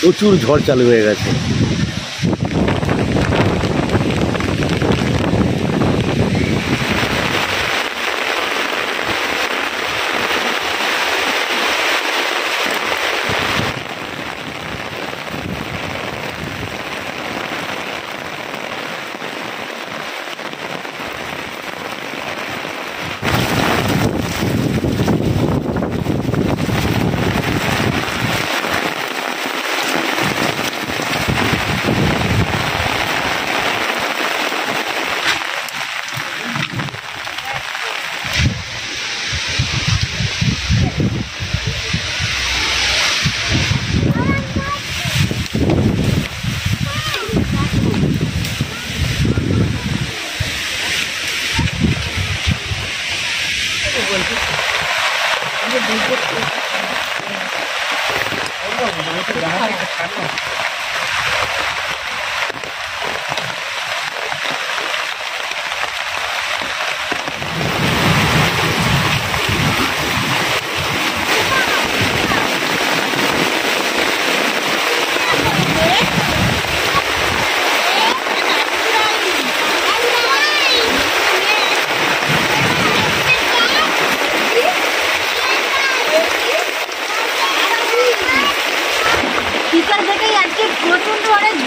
প্রচুর ঝড় চালু হয়ে গেছে।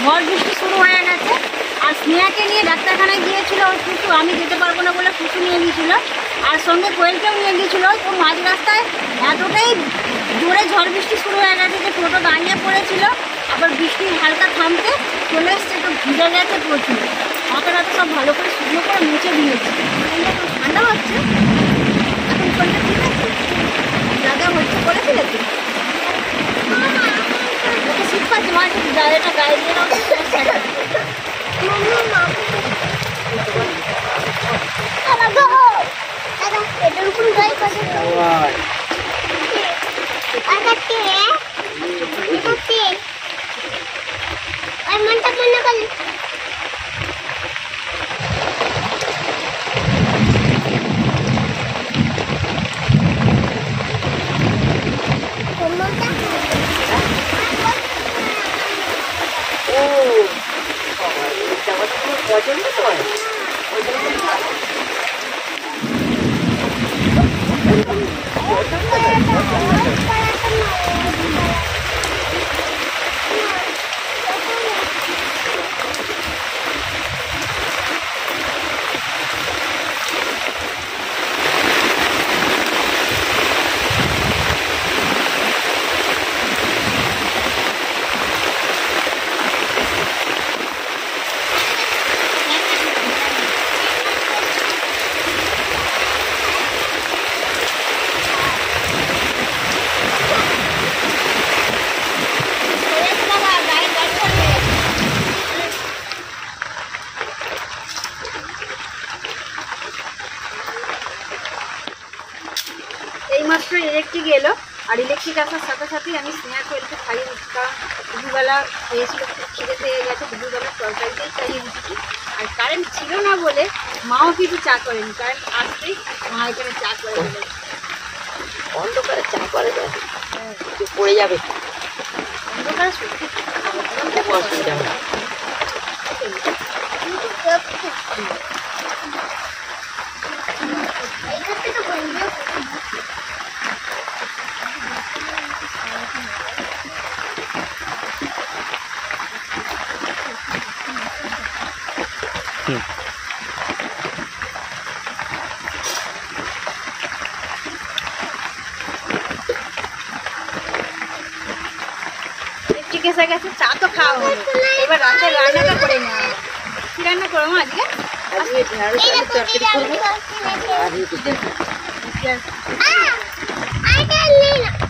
ঝড় বৃষ্টি শুরু হয়ে গেছে আর স্নেহাকে নিয়ে ডাক্তারখানায় গিয়েছিল ওর কুসু, আমি যেতে পারবো না বলে কুসু নিয়ে গিয়েছিল আর সঙ্গে কোয়েলকেও নিয়ে গিয়েছিল। তো মাঝ রাস্তায় এতটাই জোরে ঝড় বৃষ্টি শুরু হয়ে গেছে যে টোটো দাঁড়িয়ে পড়েছিল, আবার বৃষ্টি হালকা থামতে চলে এসছে, তো ভিজে গেছে প্রচুর। হাতে হাতে সব ভালো করে শুকনো করে মুছে দিয়েছি। ঠান্ডা হচ্ছে এখন, কোয়েলটা ঠিক আছে? যা যা হচ্ছে বলেছিলে তো ওকে শীত পাচ্ছে, মা একটু জায়গাটা গায়ে দিয়ে নাও। এইমাত্র ইলেকট্রিক এলো, আর ইলেকট্রিক আসার সাথে সাথেই আমি স্নেহা কোয়েলকে খাইয়ে দিচ্ছি, কারণ দুপুরবেলা খেয়েছিল, খিদে পেয়ে গেছে, দুপুরবেলা তরকারিতেই খাইয়ে দিচ্ছি। আর কারেন্ট ছিল না বলে মাও কিন্তু চা করেনি, কারেন্ট আসতেই মা এখানে চা করে দিল। অন্ধকারে চা করে দেয়, পড়ে যাবে, অন্ধকারে সত্যি অসুবিধা হবে। ইলেকট্রিক এসে গেছে, চা তো খাওয়া হলো, এবার রাতে রান্নাটা করে নেওয়া। কি রান্না করবো আজকে?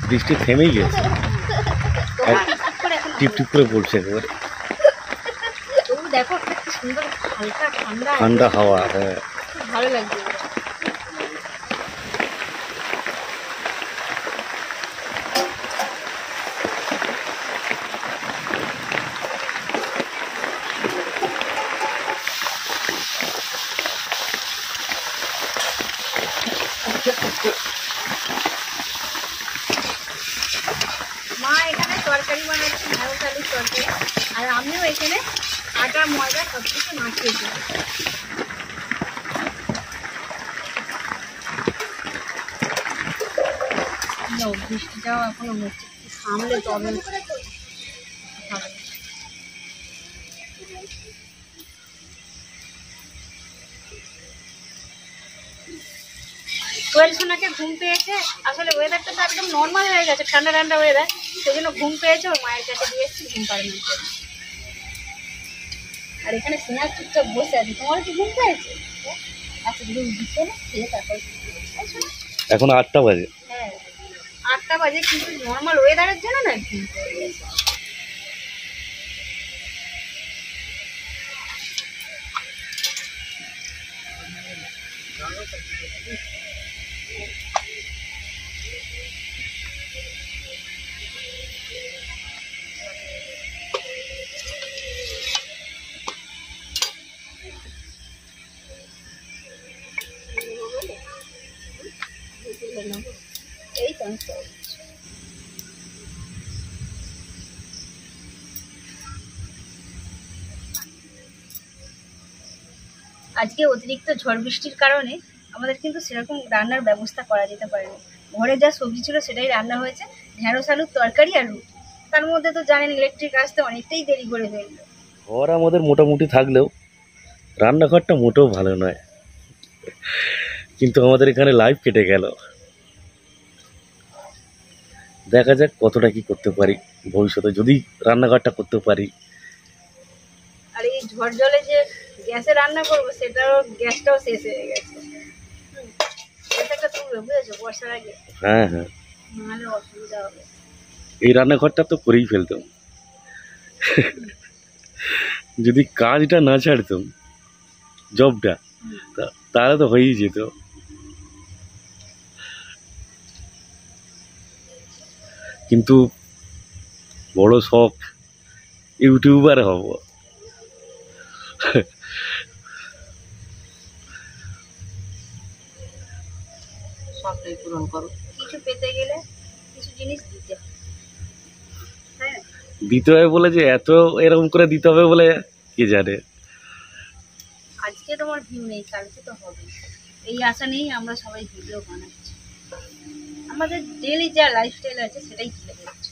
বৃষ্টি থেমেই গেছে, টিপ টিপ করে পড়ছে একেবারে। তবু দেখো সুন্দর হালকা ঠান্ডা ঠান্ডা হাওয়া, হ্যাঁ ভালো লাগছে। মা এখানে তরকারি বানাচ্ছি, ঢেঁড়স আলুর তরকারি। আর আমিও এখানে আটা ময়দা সব কিছু মাখিয়েছি। বৃষ্টিটাও এখনো হচ্ছে, সামলে তবে হবে। কোয়েল সোনাকে ঘুম পেয়েছে, আসলে ওয়েদারটা তো একদম নর্মাল হয়ে গেছে, ঠান্ডা ঠান্ডা ওয়েদার, সেই জন্য ঘুম পেয়েছে। ওর মায়ের কাছে দিয়ে এসেছি ঘুম পাড়ানোর জন্য। আর এখানে স্নেহা চুপচাপ বসে আছে। তোমার কি ঘুম পেয়েছে? আচ্ছা তুমি দিচ্ছে না, খেয়ে তারপর এখন 8টা বাজে। হ্যাঁ 8টা বাজে, কিন্তু নর্মাল ওয়েদারের জন্য না ঘুম পেয়ে গেছে। এই তো আজকে অতিরিক্ত ঝড় বৃষ্টির কারণে আমাদের কিন্তু সেরকম রান্নার ব্যবস্থা করা যেতে পারেনি। ঘরে যা সবজি ছিল সেটাই রান্না হয়েছে, ঢেঁড়স আলুর তরকারি আর রুটি। তার মধ্যে তো জানেন ইলেকট্রিক আসতে অনেকটাই দেরি করে ফেললো। ঘর আমাদের মোটামুটি থাকলেও রান্নাঘরটা মোটেও ভালো নয়, কিন্তু আমাদের এখানে লাইফ কেটে গেল। দেখা যাক কতটা কি করতে পারি ভবিষ্যতে, যদি রান্নাঘরটা করতে পারি। আর এই ঝড় জলে যে গ্যাসে রান্না করবো, গ্যাসটাও শেষ হয়ে গেছে। গ্যাসটা তুলবে বুঝেছো বর্ষার আগে, হ্যাঁ হ্যাঁ, নাহলে অসুবিধা হবে। এই রান্নাঘরটা তো করেই ফেলতাম যদি কাজটা না ছাড়তাম, জবটা, তাহলে তো হয়েই যেত। কিন্তু বড় শখ ইউটিউবার হব। সবটাই পূরণ করো। কিছু পেতে গেলে কিছু জিনিস দিতে হয়, তাই না? দিতে হবে বলে যে এত এরকম করে দিতে হবে বলে কে জানে। আজকে তোমার ভিউ নেই, কালকে তো হবে, এই আশা নেই আমরা সবাই ভিডিও বানাচ্ছি। আমাদের ডেইলি যা লাইফস্টাইল আছে সেটাই তুলে দিচ্ছি।